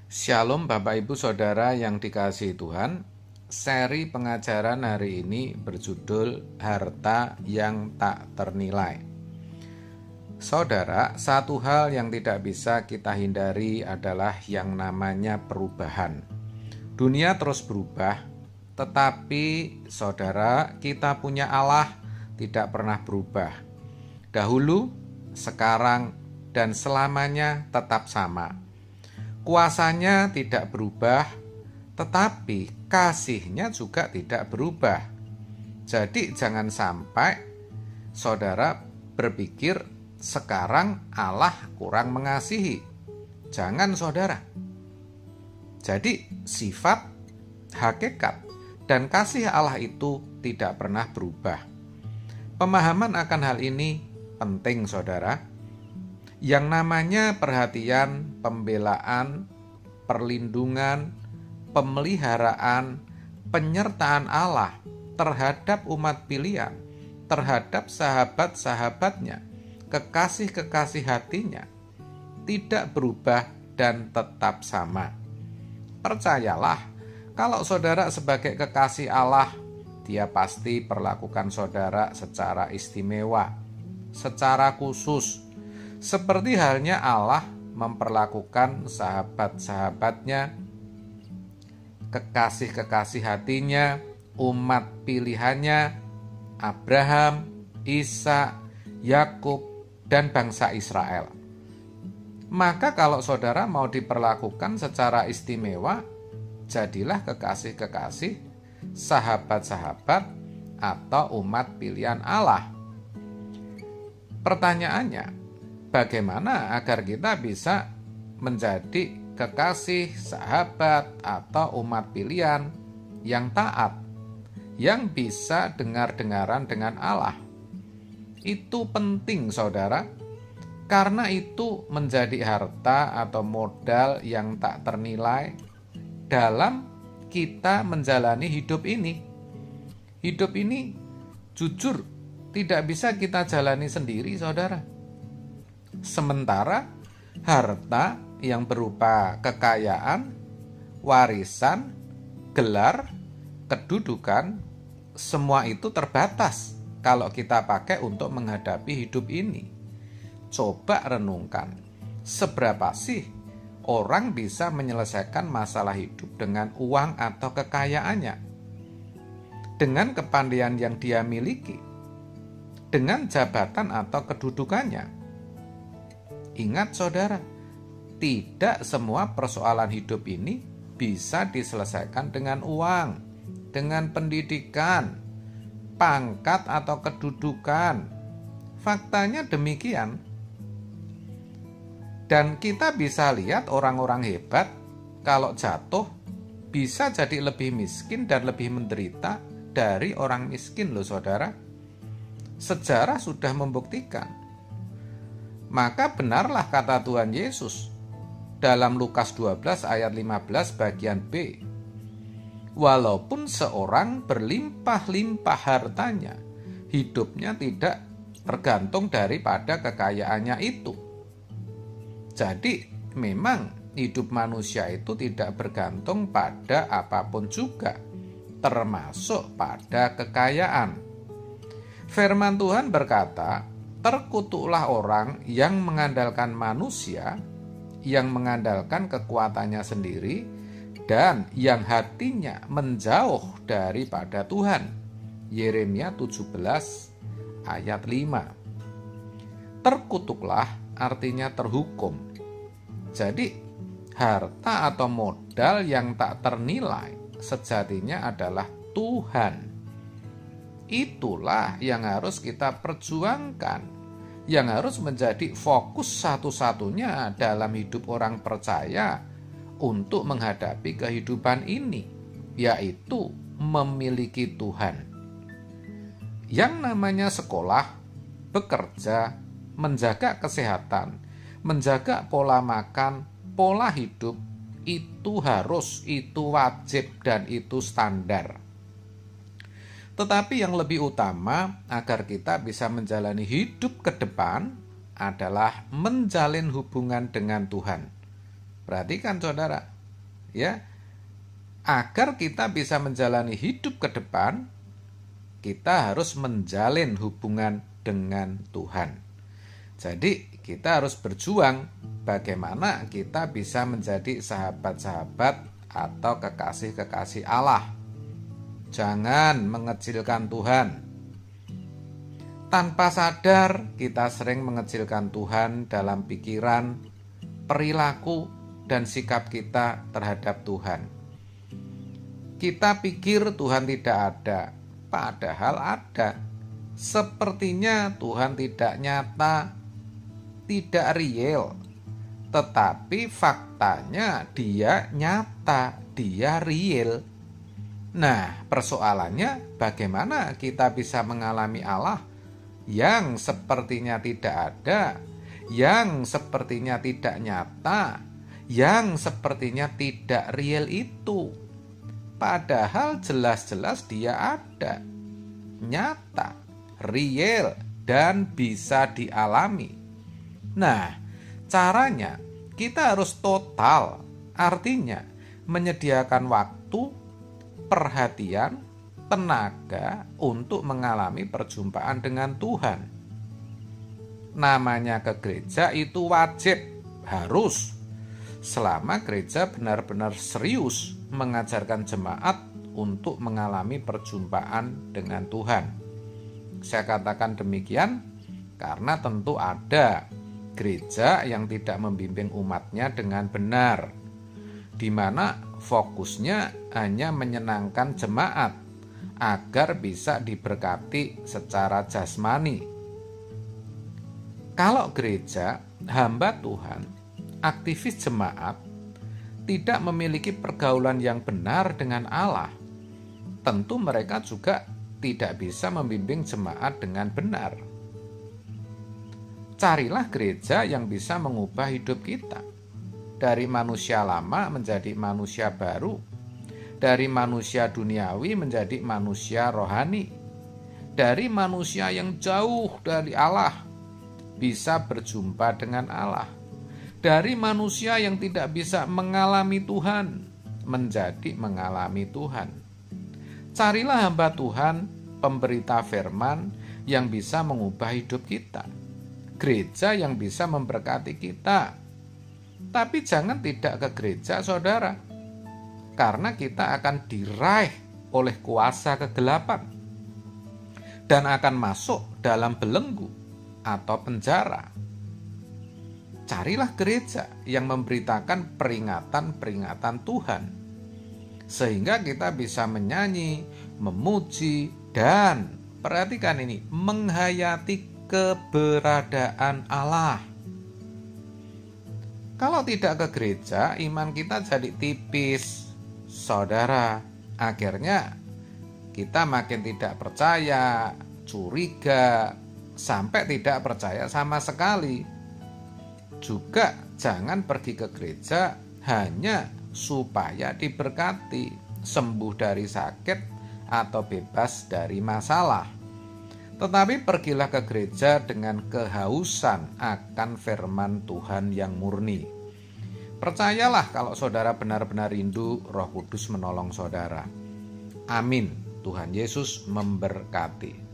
Shalom Bapak Ibu Saudara yang dikasihi Tuhan. Seri pengajaran hari ini berjudul Harta yang Tak Ternilai. Saudara, satu hal yang tidak bisa kita hindari adalah yang namanya perubahan. Dunia terus berubah, tetapi saudara, kita punya Allah tidak pernah berubah. Dahulu, sekarang, dan selamanya tetap sama. Kuasanya tidak berubah, tetapi kasihnya juga tidak berubah. Jadi jangan sampai saudara berpikir sekarang Allah kurang mengasihi. Jangan saudara. Jadi sifat, hakikat, dan kasih Allah itu tidak pernah berubah. Pemahaman akan hal ini penting saudara. Yang namanya perhatian, pembelaan, perlindungan, pemeliharaan, penyertaan Allah terhadap umat pilihan, terhadap sahabat-sahabatnya, kekasih-kekasih hatinya, tidak berubah dan tetap sama. Percayalah, kalau saudara sebagai kekasih Allah, Dia pasti perlakukan saudara secara istimewa, secara khusus, seperti halnya Allah memperlakukan sahabat-sahabatnya, kekasih-kekasih hatinya, umat pilihannya, Abraham, Ishak, Yakub, dan bangsa Israel. Maka kalau saudara mau diperlakukan secara istimewa, jadilah kekasih-kekasih, sahabat-sahabat, atau umat pilihan Allah. Pertanyaannya, bagaimana agar kita bisa menjadi kekasih, sahabat, atau umat pilihan yang taat, yang bisa dengar-dengaran dengan Allah? Itu penting saudara, karena itu menjadi harta atau modal yang tak ternilai dalam kita menjalani hidup ini. Hidup ini jujur tidak bisa kita jalani sendiri saudara. Sementara harta yang berupa kekayaan, warisan, gelar, kedudukan, semua itu terbatas kalau kita pakai untuk menghadapi hidup ini. Coba renungkan, seberapa sih orang bisa menyelesaikan masalah hidup dengan uang atau kekayaannya, dengan kepandaian yang dia miliki, dengan jabatan atau kedudukannya. Ingat saudara, tidak semua persoalan hidup ini bisa diselesaikan dengan uang, dengan pendidikan, pangkat atau kedudukan. Faktanya demikian. Dan kita bisa lihat orang-orang hebat kalau jatuh bisa jadi lebih miskin dan lebih menderita dari orang miskin loh saudara. Sejarah sudah membuktikan. Maka benarlah kata Tuhan Yesus dalam Lukas 12 ayat 15 bagian B. Walaupun seorang berlimpah-limpah hartanya, hidupnya tidak tergantung daripada kekayaannya itu. Jadi memang hidup manusia itu tidak bergantung pada apapun juga, termasuk pada kekayaan. Firman Tuhan berkata, terkutuklah orang yang mengandalkan manusia, yang mengandalkan kekuatannya sendiri, dan yang hatinya menjauh daripada Tuhan. Yeremia 17 ayat 5. Terkutuklah artinya terhukum. Jadi harta atau modal yang tak ternilai sejatinya adalah Tuhan. Itulah yang harus kita perjuangkan, yang harus menjadi fokus satu-satunya dalam hidup orang percaya untuk menghadapi kehidupan ini, yaitu memiliki Tuhan. Yang namanya sekolah, bekerja, menjaga kesehatan, menjaga pola makan, pola hidup, itu harus, itu wajib, dan itu standar. Tetapi yang lebih utama agar kita bisa menjalani hidup ke depan adalah menjalin hubungan dengan Tuhan. Perhatikan saudara, ya. Agar kita bisa menjalani hidup ke depan, kita harus menjalin hubungan dengan Tuhan. Jadi kita harus berjuang bagaimana kita bisa menjadi sahabat-sahabat atau kekasih-kekasih Allah. Jangan mengecilkan Tuhan. Tanpa sadar kita sering mengecilkan Tuhan dalam pikiran, perilaku, dan sikap kita terhadap Tuhan. Kita pikir Tuhan tidak ada, padahal ada. Sepertinya Tuhan tidak nyata, tidak real, tetapi faktanya dia nyata, dia real. Nah, persoalannya bagaimana kita bisa mengalami Allah yang sepertinya tidak ada, yang sepertinya tidak nyata, yang sepertinya tidak real itu. Padahal jelas-jelas dia ada, nyata, real, dan bisa dialami. Nah, caranya kita harus total, artinya menyediakan waktu, perhatian, tenaga untuk mengalami perjumpaan dengan Tuhan. Namanya ke gereja itu wajib, harus, selama gereja benar-benar serius mengajarkan jemaat untuk mengalami perjumpaan dengan Tuhan. Saya katakan demikian karena tentu ada gereja yang tidak membimbing umatnya dengan benar, di mana fokusnya hanya menyenangkan jemaat agar bisa diberkati secara jasmani. Kalau gereja, hamba Tuhan, aktivis jemaat tidak memiliki pergaulan yang benar dengan Allah, tentu mereka juga tidak bisa membimbing jemaat dengan benar. Carilah gereja yang bisa mengubah hidup kita dari manusia lama menjadi manusia baru, dari manusia duniawi menjadi manusia rohani, dari manusia yang jauh dari Allah bisa berjumpa dengan Allah, dari manusia yang tidak bisa mengalami Tuhan menjadi mengalami Tuhan. Carilah hamba Tuhan, pemberita firman yang bisa mengubah hidup kita, gereja yang bisa memberkati kita. Tapi jangan tidak ke gereja, saudara, karena kita akan diraih oleh kuasa kegelapan dan akan masuk dalam belenggu atau penjara. Carilah gereja yang memberitakan peringatan-peringatan Tuhan, sehingga kita bisa menyanyi, memuji, dan perhatikan ini, menghayati keberadaan Allah. Kalau tidak ke gereja, iman kita jadi tipis, saudara. Akhirnya kita makin tidak percaya, curiga, sampai tidak percaya sama sekali. Juga jangan pergi ke gereja hanya supaya diberkati, sembuh dari sakit, atau bebas dari masalah. Tetapi pergilah ke gereja dengan kehausan akan firman Tuhan yang murni. Percayalah kalau saudara benar-benar rindu, Roh Kudus menolong saudara. Amin. Tuhan Yesus memberkati.